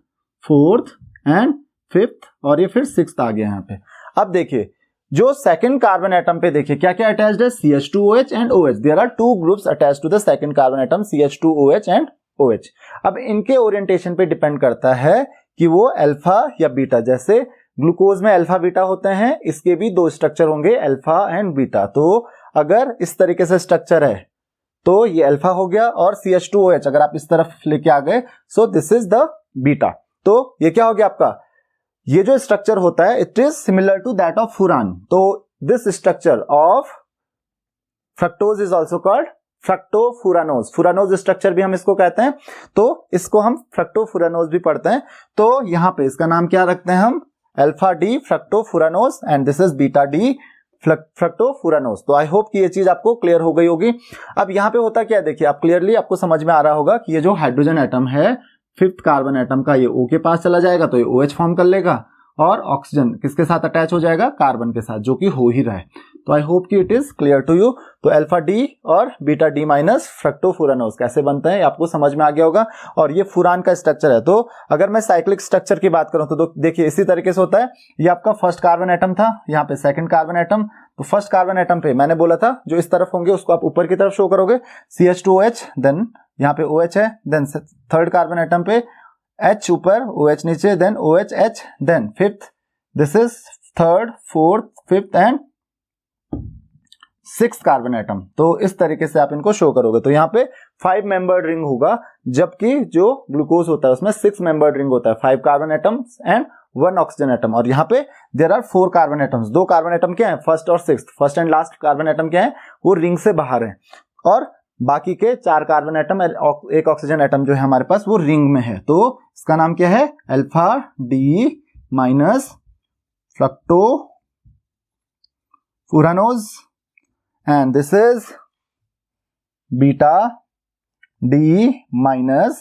fourth and fifth, और ये फिर सिक्स्थ आ गया यहाँ पे. अब देखिए जो सेकंड कार्बन एटम पे देखिए क्या क्या अटैच्ड है, CH2OH and OH. There are two groups attached to the second carbon atom, CH2OH and OH. अब इनके ओरिएंटेशन पे डिपेंड करता है कि वो अल्फा या बीटा. जैसे ग्लूकोज में अल्फा बीटा होते हैं, इसके भी दो स्ट्रक्चर होंगे, अल्फा एंड बीटा. तो अगर इस तरीके से स्ट्रक्चर है तो ये अल्फा हो गया, और CH2OH अगर आप इस तरफ लेके आ गए, सो दिस इज द बीटा. तो ये क्या हो गया आपका, ये जो स्ट्रक्चर होता है it is similar to that of furan. तो this structure of fructose is also called fructofuranose. Furanose structure भी हम इसको कहते हैं, तो इसको हम फ्रक्टोफुरानोज भी पढ़ते हैं. तो यहां पे इसका नाम क्या रखते हैं हम, alpha D fructofuranose, and this is beta D fructofuranose. तो आई होप कि ये चीज आपको क्लियर हो गई होगी. अब यहाँ पे होता क्या है, देखिए आप क्लियरली आपको समझ में आ रहा होगा कि ये जो हाइड्रोजन एटम है फिफ्थ कार्बन एटम का, ये O के पास चला जाएगा तो ये OH फॉर्म कर लेगा, और ऑक्सीजन किसके साथ अटैच हो जाएगा, कार्बन के साथ, जो कि हो ही रहा है। तो आई होप कि it is clear to you. तो अल्फा डी और बीटा डी माइनस फ्रक्टोफुरानोज कैसे बनते हैं आपको समझ में आ गया होगा। और ये फुरान का स्ट्रक्चर है। तो अगर मैं साइक्लिक स्ट्रक्चर की बात करूं तो देखिए इसी तरीके से होता है। ये आपका फर्स्ट कार्बन एटम था, यहाँ पे सेकंड कार्बन एटम। तो फर्स्ट कार्बन एटम पे मैंने बोला था जो इस तरफ होंगे उसको आप ऊपर की तरफ शो करोगे, CH2OH, देन यहाँ पे OH है, देन थर्ड कार्बन एटम पे H ऊपर, OH नीचे, then OH, then fifth, this is third, fourth, fifth and six carbon atom. तो इस तरीके से आप इनको शो करोगे। तो यहाँ पे 5 मेंबर्ड रिंग होगा, जबकि जो ग्लूकोज होता है उसमें 6 मेंबर्ड रिंग होता है, 5 carbon atoms and 1 oxygen atom. और यहाँ पे there are 4 carbon atoms, 2 carbon atom क्या है, फर्स्ट और sixth, first and last carbon atom क्या है, वो रिंग से बाहर है। और बाकी के 4 कार्बन एटम, एक ऑक्सीजन एटम जो है हमारे पास वो रिंग में है। तो इसका नाम क्या है, alpha D minus fructofuranose and this is beta D minus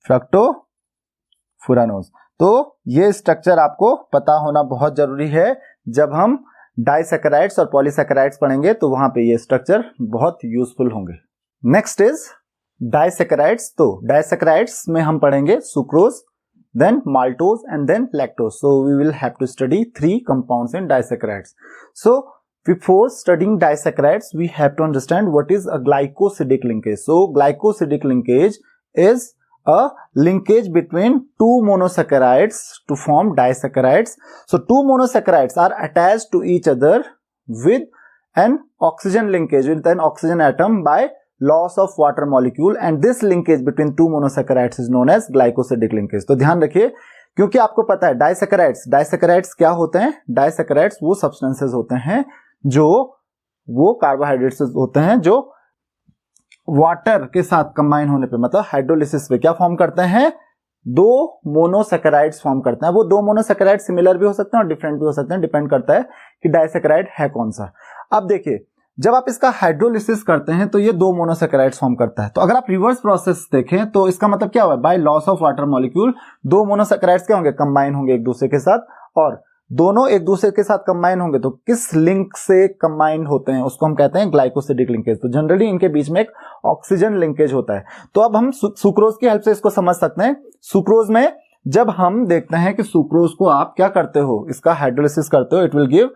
fructofuranose। तो ये स्ट्रक्चर आपको पता होना बहुत जरूरी है। जब हम डाइसैकेराइड्स और पॉलीसैकेराइड्स पढ़ेंगे तो वहां पे ये स्ट्रक्चर बहुत यूजफुल होंगे। Next is disaccharides. तो डाइसैकेराइड्स में हम पढ़ेंगे sucrose, then maltose and then lactose। So we will have to study 3 compounds in disaccharides। So before studying disaccharides, we have to understand what is a glycosidic linkage। So glycosidic linkage is a linkage between 2 monosaccharides to form disaccharides। So 2 monosaccharides are attached to each other with an oxygen linkage, with an oxygen atom by loss of water molecule, and this linkage between 2 monosaccharides is known as glycosidic linkage। तो ध्यान रखिए, क्योंकि आपको पता है डाइसैकेराइड्स क्या होते हैं। डाइसैकेराइड्स वो सब्सटेंसेस होते हैं जो वो कार्बोहाइड्रेट्स होते हैं जो वाटर के साथ कंबाइन होने पे, मतलब हाइड्रोलिसिस पे क्या फॉर्म करते हैं, 2 मोनोसैकेराइड्स फॉर्म करते हैं। वो 2 मोनोसैकेराइड सिमिलर भी हो सकते हैं और डिफरेंट भी हो सकते हैं, डिपेंड करता है कि डाइसैकेराइड है कौन सा। अब देखिए जब आप इसका हाइड्रोलिसिस करते हैं तो ये 2 मोनोसैकेराइड्स फॉर्म करता है। तो अगर आप रिवर्स प्रोसेस देखें तो इसका मतलब क्या हुआ, by loss of water molecule 2 monosaccharides क्या होंगे, कंबाइन होंगे एक दूसरे के साथ, और दोनों एक दूसरे के साथ कंबाइन होंगे तो किस लिंक से कंबाइन होते हैं उसको हम कहते हैं ग्लाइकोसिडिक लिंकेज। तो जनरली इनके बीच में एक ऑक्सीजन लिंकेज होता है। तो अब हम सुक्रोज की हेल्प से इसको समझ सकते हैं। सुक्रोज में जब हम देखते हैं कि सुक्रोज को आप क्या करते हो, इसका हाइड्रोलिसिस करते हो, it will give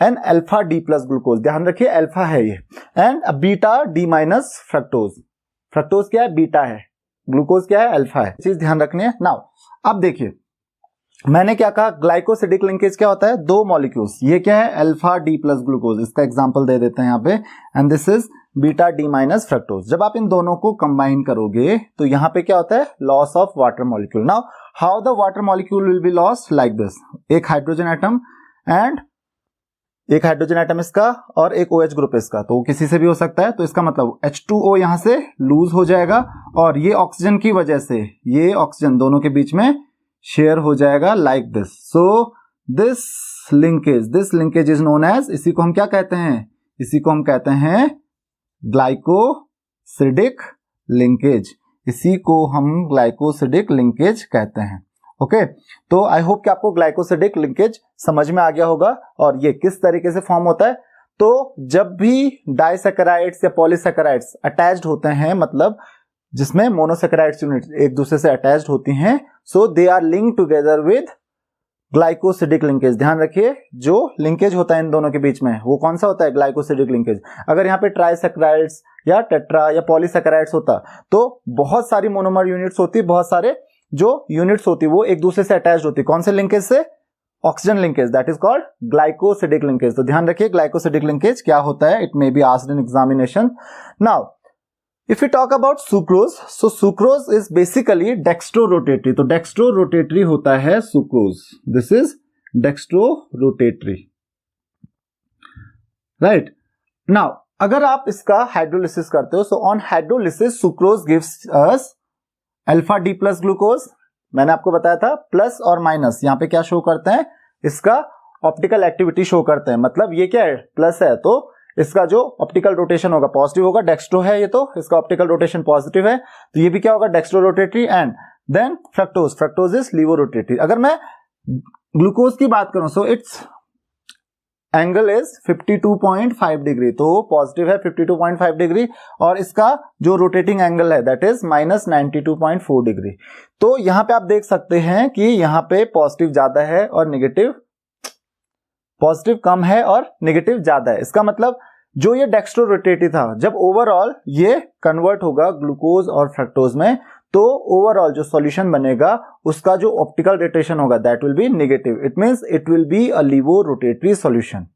an alpha D plus glucose. ध्यान रखिए अल्फा है ये, and beta D minus fructose. Fructose क्या है, बीटा है, ग्लूकोज क्या है, अल्फा है। चीज ध्यान रखनी है। नाउ अब देखिए मैंने क्या कहा, ग्लाइकोसिडिक लिंकेज क्या होता है, 2 मॉलिक्यूल्स, ये क्या है अल्फा डी प्लस ग्लूकोज, इसका एग्जांपल दे देते हैं यहाँ पे, and this is beta D minus fructose. जब आप इन दोनों को कंबाइन करोगे तो यहाँ पे क्या होता है, loss of water molecule. Now how the water molecule will be lost, like this, एक हाइड्रोजन एटम एंड एक हाइड्रोजन एटम इसका और एक OH ग्रुप इसका, तो किसी से भी हो सकता है। तो इसका मतलब H2O यहां से लूज हो जाएगा और ये ऑक्सीजन की वजह से ये ऑक्सीजन दोनों के बीच में शेयर हो जाएगा, like this. So this linkage is known as, इसी को हम क्या कहते हैं, इसी को हम कहते हैं ग्लाइकोसिडिक लिंकेज। इसी को हम ग्लाइकोसिडिक लिंकेज कहते हैं। ओके तो आई होप कि आपको ग्लाइकोसिडिक लिंकेज समझ में आ गया होगा और ये किस तरीके से फॉर्म होता है। तो जब भी डाइसैकेराइड्स या पॉलीसैकेराइड्स अटैच्ड होते हैं, मतलब जिसमें मोनोसैकेराइड्स यूनिट एक दूसरे से अटैच्ड होती हैं, so they are linked together with glycosidic linkage. ध्यान रखिए जो लिंकेज होता है इन दोनों के बीच में वो कौन सा होता है, ग्लाइकोसिडिक लिंकेज। अगर यहाँ पे ट्राइसैकेराइड्स या टेट्रा या पॉलीसैकेराइड्स होता तो बहुत सारी मोनोमर यूनिट्स होती, बहुत सारे जो यूनिट्स होती वो एक दूसरे से अटैच्ड होती, कौन से लिंकेज से, oxygen linkage, that is called glycosidic linkage. तो ध्यान रखिए ग्लाइकोसिडिक लिंकेज क्या होता है, it may be asked in examination. Now if you talk about sucrose, so sucrose is basically dextrorotatory. तो डेक्स्ट्रोरोटेटरी होता है sucrose, this is dextrorotatory, right. Now अगर आप इसका हाइड्रोलिसिस करते हो, so on hydrolysis sucrose gives us alpha D plus glucose. मैंने आपको बताया था प्लस और माइनस यहाँ पे क्या शो करते हैं, इसका ऑप्टिकल एक्टिविटी शो करते हैं। मतलब ये क्या है, प्लस है तो इसका जो ऑप्टिकल रोटेशन होगा पॉजिटिव होगा, डेक्स्ट्रो है ये तो इसका ऑप्टिकल रोटेशन पॉजिटिव है, तो ये भी क्या होगा dextro rotatory, and then fructose is laevorotatory. अगर मैं ग्लूकोज की बात करूं, so its angle is 52.5 degree, तो पॉजिटिव है 52.5 डिग्री, और इसका जो रोटेटिंग एंगल है दैट इज -92.4 डिग्री। तो यहां पे आप देख सकते हैं कि यहां पे पॉजिटिव ज्यादा है और नेगेटिव, पॉजिटिव कम है और नेगेटिव ज्यादा है। इसका मतलब जो ये डेक्स्ट्रोरोटेटरी था, जब ओवरऑल ये कन्वर्ट होगा ग्लूकोज और फ्रक्टोज में, तो ओवरऑल जो सॉल्यूशन बनेगा उसका जो ऑप्टिकल रोटेशन होगा that will be negative. It means it will be a laevorotatory solution.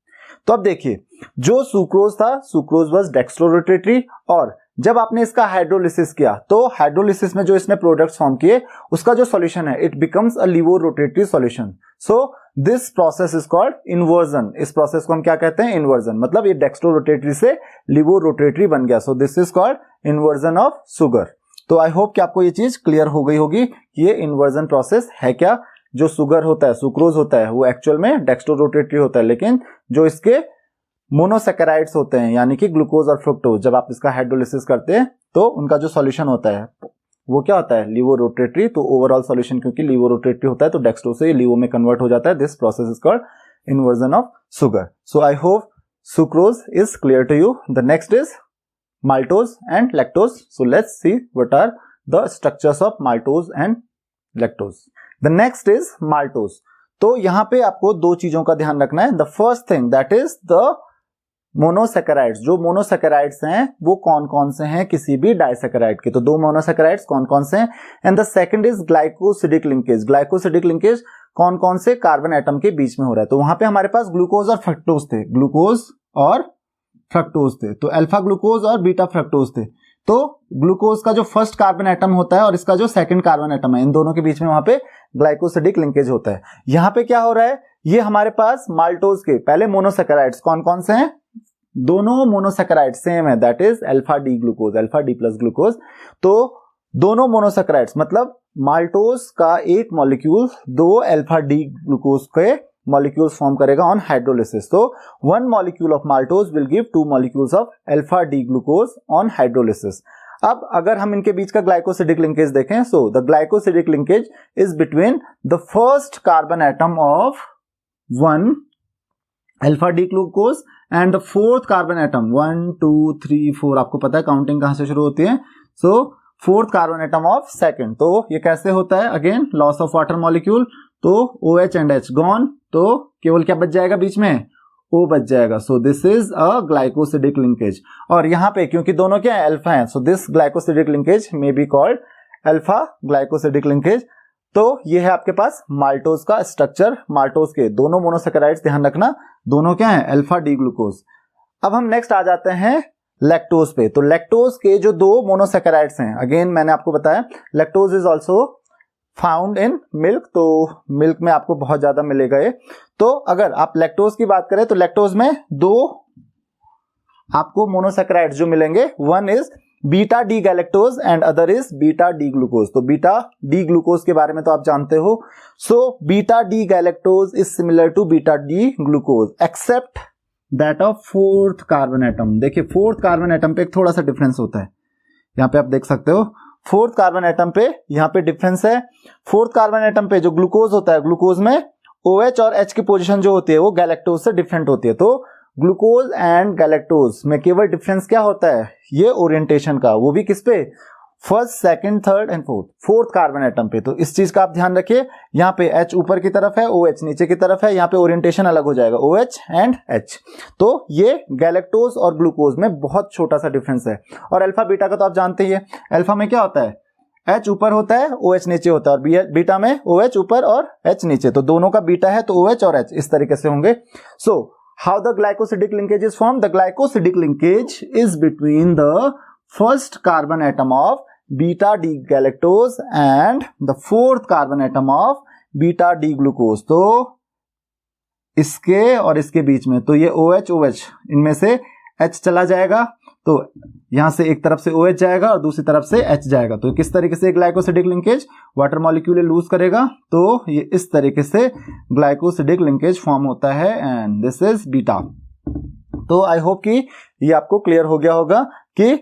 तो अब देखिए, जो सुक्रोज था, सुक्रोज वाज डेक्स्ट्रोरोटेटरी, और जब आपने इसका हाइड्रोलिसिस किया तो हाइड्रोलिसिस में जो इसने प्रोडक्ट्स फॉर्म किए उसका जो सॉल्यूशन है it becomes a laevorotatory solution. So this process is called inversion. इस प्रोसेस को हम क्या कहते हैं? इन्वर्जन। मतलब ये डेक्स्ट्रोरोटेटरी से लीवोरोटेटरी बन गया। सो this is called inversion of sugar. तो आई होप कि आपको ये चीज क्लियर हो गई होगी कि ये इन्वर्जन प्रोसेस है क्या। जो शुगर होता है, सुक्रोज होता है, वो एक्चुअल में डेक्स्ट्रोरोटेटरी होता है, लेकिन जो इसके मोनोसैकेराइड्स होते हैं यानी कि ग्लूकोज और फ्रुक्टोज, जब आप इसका हाइड्रोलिसिस करते हैं तो उनका जो सॉल्यूशन होता है वो क्या होता है? लीवोरोटेटरी। तो ओवरऑल सॉल्यूशन क्योंकि लीवोरोटेटरी होता है तो डेक्स्ट्रो से लीवो में कन्वर्ट हो जाता है। This process is called inversion of sugar. So I hope sucrose is clear to you. The next is maltose and lactose. So let's see what are the structures of maltose and lactose. The next is maltose. तो यहां पे आपको दो चीजों का ध्यान रखना है। The first thing that is the monosaccharides. जो मोनोसैकेराइड्स हैं वो कौन कौन से हैं किसी भी डाइसैकेराइड के? तो दो मोनोसैकेराइड्स कौन कौन से हैं? And the second is glycosidic linkage. Glycosidic linkage कौन कौन से कार्बन एटम के बीच में हो रहा है? तो वहां पे हमारे पास ग्लूकोज और फ्रक्टोज थे, ग्लूकोज और फ्रक्टोज थे, तो अल्फा ग्लूकोज और बीटा फ्रक्टोज थे। तो ग्लूकोज का जो फर्स्ट कार्बन एटम होता है और इसका जो सेकंड कार्बन एटम है, इन दोनों के बीच में वहां पे ग्लाइकोसिडिक लिंकेज होता है। यहां पे क्या हो रहा है? ये हमारे पास माल्टोज के पहले मोनोसैकेराइड्स कौन कौन से हैं? दोनों मोनोसैकेराइड सेम है, that is alpha D glucose, alpha D plus glucose. तो दोनों मोनोसैकेराइड्स मतलब माल्टोज का एक मॉलिक्यूल दो अल्फा डी ग्लूकोज के मॉलिक्यूल्स फॉर्म करेगा ऑन हाइड्रोलिसिस। तो one molecule of maltose will give two molecules of alpha D glucose on hydrolysis. अब अगर हम इनके बीच का ग्लाइकोसिडिक लिंकेज देखें, so the glycosidic linkage is between the first carbon atom of one alpha D glucose and the fourth carbon atom 1 2 3 4। आपको पता है काउंटिंग कहां से शुरू होती है? So fourth carbon atom of second. तो ये कैसे होता है? Again loss of water molecule, तो OH एंड H गॉन, तो केवल क्या बच जाएगा बीच में? O बच जाएगा। सो this is a glycosidic linkage. और यहां पे क्योंकि दोनों क्या है? अल्फा है, so this glycosidic linkage may be called alpha glycosidic linkage. तो ये है आपके पास माल्टोज का स्ट्रक्चर। माल्टोज के दोनों मोनोसैकेराइड्स, ध्यान रखना दोनों क्या है? Alpha D glucose. अब हम नेक्स्ट आ जाते हैं लैक्टोज पे। तो लैक्टोज के जो दो मोनोसैकेराइड्स हैं, अगेन मैंने आपको बताया lactose is also found in milk, तो मिल्क में आपको बहुत ज्यादा मिलेगा ये। तो अगर आप लैक्टोज की बात करें तो लैक्टोज में दो आपको मोनोसैकेराइड्स जो मिलेंगे, one is beta D galactose and other is beta D glucose. तो बीटा डी ग्लूकोज के बारे में तो आप जानते हो। So beta D galactose is similar to beta D glucose except that of fourth carbon atom. देखिए फोर्थ कार्बन एटम पे एक थोड़ा सा डिफरेंस होता है, यहां पे आप देख सकते हो फोर्थ कार्बन एटम पे यहां पे डिफरेंस है। फोर्थ कार्बन एटम पे जो ग्लूकोज होता है, ग्लूकोज में OH और H की पोजीशन जो होती है वो गैलेक्टोज से डिफरेंट होती है। तो ग्लूकोज एंड गैलेक्टोज में केवल डिफरेंस क्या होता है? ये ओरिएंटेशन का, वो भी किस पे? First second third and fourth carbon atom पे। तो इस चीज का आप ध्यान रखिए। यहाँ पे H ऊपर की तरफ है, OH नीचे की तरफ है, यहाँ पे ओरिएंटेशन अलग हो जाएगा, OH एंड H। तो ये गैलेक्टोज और ग्लूकोज में बहुत छोटा सा डिफरेंस है। और अल्फा बीटा का तो आप जानते ही है, अल्फा में क्या होता है? H ऊपर होता है, OH नीचे होता है, और बीटा में OH ऊपर और H नीचे। तो दोनों का बीटा है तो OH और H इस तरीके से होंगे। So how the glycosidic linkage is form? The glycosidic linkage is between the first carbon atom of beta D galactose and the fourth carbon atom of beta D glucose. तो इसके और इसके बीच में, तो ये OH OH इनमें से H चला जाएगा, तो यहां से एक तरफ से OH जाएगा और दूसरी तरफ से H जाएगा। तो किस तरीके से glycosidic linkage water molecule lose करेगा? तो ये इस तरीके से ग्लाइकोसिडिक लिंकेज फॉर्म होता है एंड दिस इज बीटा। तो आई होप कि ये आपको क्लियर हो गया होगा कि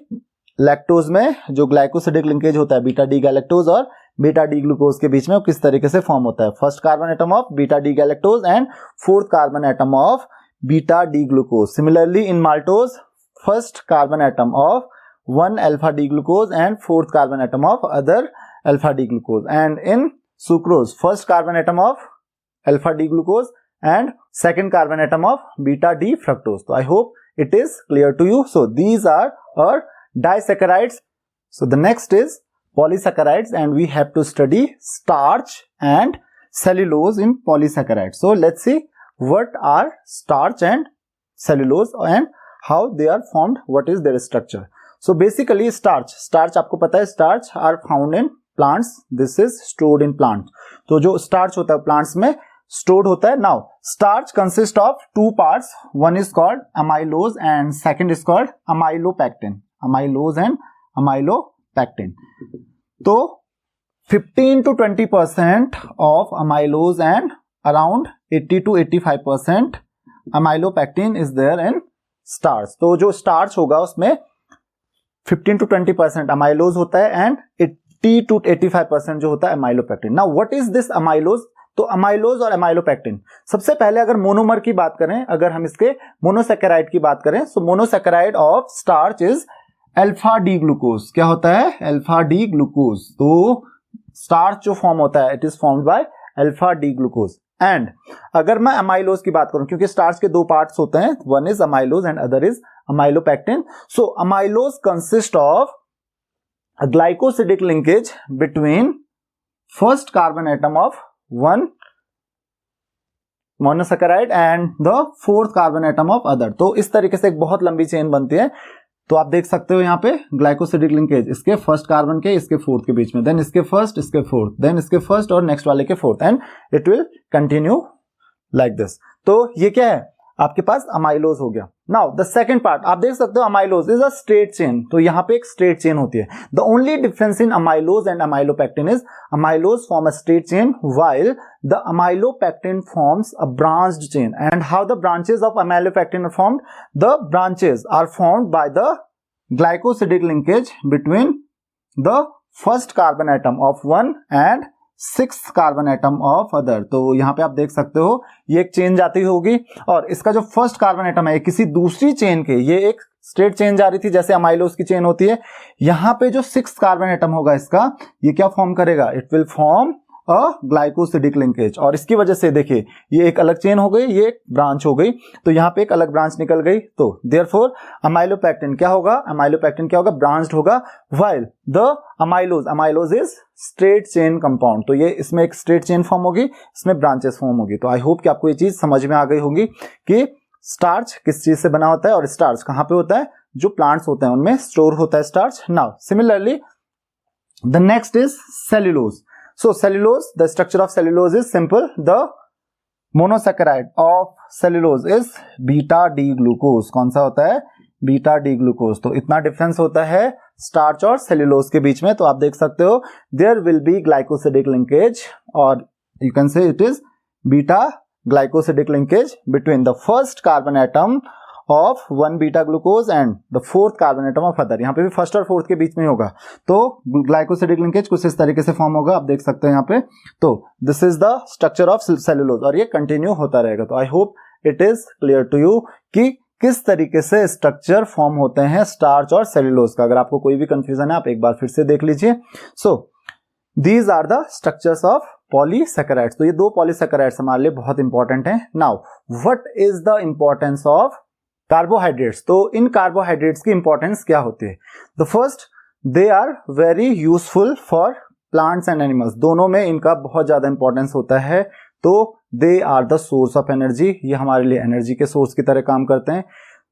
लैक्टोज में जो ग्लाइकोसिडिक लिंकेज होता है बीटा डी गैलेक्टोज और बीटा डी ग्लूकोज के बीच में वो किस तरीके से फॉर्म होता है. First carbon atom of beta D galactose and fourth carbon atom of beta D glucose. Similarly in maltose first carbon atom of 1 alpha D glucose and fourth carbon atom of other alpha D glucose. And in sucrose, first carbon atom of alpha D glucose and second carbon atom of beta D fructose. So I hope it is clear to you. So these are our disaccharides. So the next is polysaccharides, and we have to study starch and cellulose in polysaccharides. So let's see what are starch and cellulose and how they are formed, what is their structure. So basically starch आपको पता है starch are found in plants. This is stored in plant. तो जो starch होता है plants में stored होता है. Now starch consists of two parts. One is called amylose and second is called amylopectin. Amylose and amylopectin. तो 15 to 20% of amylose and around 80 to 85% amylopectin is there in starch. तो जो starch होगा उसमें 15 to 20% amylose होता है एंड 80 to 85% जो होता है amylopectin. Now what is this amylose? तो amylose और amylopectin, सबसे पहले अगर मोनोमर की बात करें, अगर हम इसके मोनोसैकेराइड की बात करें, so monosaccharide of starch is alpha D glucose. क्या होता है? Alpha D glucose. तो स्टार्च जो फॉर्म होता है it is formed by alpha D glucose. And अगर मैं अमाइलोज की बात करूं, क्योंकि स्टार्च के दो पार्ट्स होते हैं, one is amylose and other is amylopectin. So amylose consists of a glycosidic linkage between first carbon atom of one monosaccharide and the fourth carbon atom of other. तो इस तरीके से एक बहुत लंबी चेन बनती है. तो आप देख सकते हो यहाँ पे ग्लाइकोसिडिक लिंकेज, इसके फर्स्ट कार्बन के इसके फोर्थ के बीच में, देन इसके फर्स्ट इसके फोर्थ, देन इसके फर्स्ट और नेक्स्ट वाले के fourth, and it will continue like this. तो ये क्या है? आपके पास अमाइलोज हो गया. नाउ द सेकंड पार्ट आप देख सकते हो, amylose is a straight chain. तो यहाँ पे एक स्ट्रेट चेन होती है. The only difference in amylose and amylopectin is amylose form a straight chain while the amylopectin forms a branched chain. And how the branches of amylopectin are formed? The branches are formed by the glycosidic linkage between the first carbon atom of one and sixth carbon atom of other. तो यहाँ पे आप देख सकते हो ये एक चेन जाती होगी, और इसका जो फर्स्ट कार्बन एटम है किसी दूसरी चेन के, ये एक स्ट्रेट चेन जा रही थी जैसे अमाइलोज की चेन होती है. यहाँ पे जो सिक्स्थ कार्बन एटम होगा इसका, ये क्या फॉर्म करेगा? It will form a glycosidic linkage. और इसकी वजह से देखिए ये एक अलग चेन हो गई, ये एक ब्रांच हो गई, तो यहाँ पे एक अलग ब्रांच निकल गई. तो देयरफॉर अमाइलोपेक्टिन क्या होगा? अमाइलोपेक्टिन क्या होगा? ब्रांच्ड होगा. While the amylose is straight chain compound. तो ये इसमें एक स्ट्रेट चेन फॉर्म होगी, इसमें ब्रांचेस फॉर्म होगी. तो आई होप कि आपको ये चीज समझ में आ गई होगी कि स्टार्च किस चीज से बना होता है और स्टार्च कहां पे होता है. जो प्लांट्स होते हैं उनमें स्टोर होता है starch. Now similarly the next is cellulose. So cellulose, the structure of cellulose is simple. The monosaccharide of cellulose is beta D glucose. कौन सा होता है? Beta D glucose. तो इतना डिफरेंस होता है स्टार्च और सेल्यूलोज के बीच में. तो आप देख सकते हो there will be glycosidic linkage, और you can say it is beta glycosidic linkage between the first carbon atom of one beta glucose and the fourth carbon atom of other. यहाँ पे भी फर्स्ट और फोर्थ के बीच में होगा. तो ग्लाइकोसिडिक लिंकेज कुछ इस तरीके से फॉर्म होगा, आप देख सकते हैं यहाँ पे. तो this is the structure of cellulose, और ये कंटिन्यू होता रहेगा. तो I hope it is clear to you कि किस तरीके से स्ट्रक्चर फॉर्म होते हैं स्टार्च और सेल्यूलोज का. अगर आपको कोई भी कंफ्यूजन है आप एक बार फिर से देख लीजिए. So these are the structures of polysaccharides. तो ये दो पॉलीसैकेराइड्स हमारे लिए बहुत इंपॉर्टेंट हैं. Now what is the importance of carbohydrates? तो इन कार्बोहाइड्रेट्स की इंपॉर्टेंस क्या होती है? The first, they are very useful for plants and animals. दोनों में इनका बहुत ज्यादा इंपॉर्टेंस होता है. तो they are the source of energy. ये हमारे लिए एनर्जी के सोर्स की तरह काम करते हैं.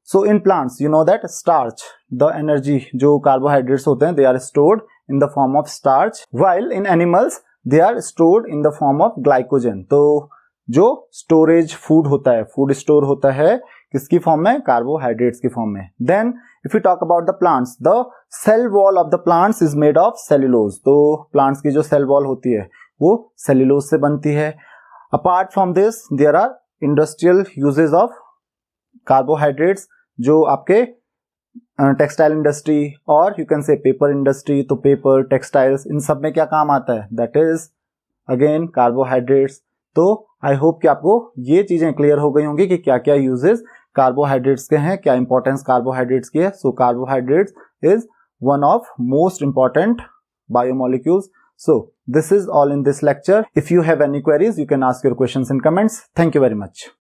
So in plants you know that starch, the energy जो कार्बोहाइड्रेट्स होते हैं they are stored in the form of starch, while in animals they are stored in the form of glycogen. तो जो स्टोरेज फूड होता है, फूड स्टोर होता है किसकी फॉर्म में? कार्बोहाइड्रेट्स की फॉर्म में. Then if you talk about the plants, the cell wall of the plants is made of cellulose. तो प्लांट्स की जो सेल वॉल होती है वो सेल्यूलोज से बनती है. Apart from this there are industrial uses of carbohydrates. जो आपके टेक्सटाइल इंडस्ट्री और you can say paper industry, तो पेपर, टेक्सटाइल्स, इन सब में क्या काम आता है, दैट इज अगेन कार्बोहाइड्रेट्स। तो आई होप कि आपको ये चीजें क्लियर हो गई होंगी कि क्या क्या यूजेस कार्बोहाइड्रेट्स के हैं, क्या इंपॉर्टेंस कार्बोहाइड्रेट्स की है। So carbohydrates is one of most important biomolecules. So this is all in this lecture. If you have any queries, you can ask your questions in comments. Thank you very much.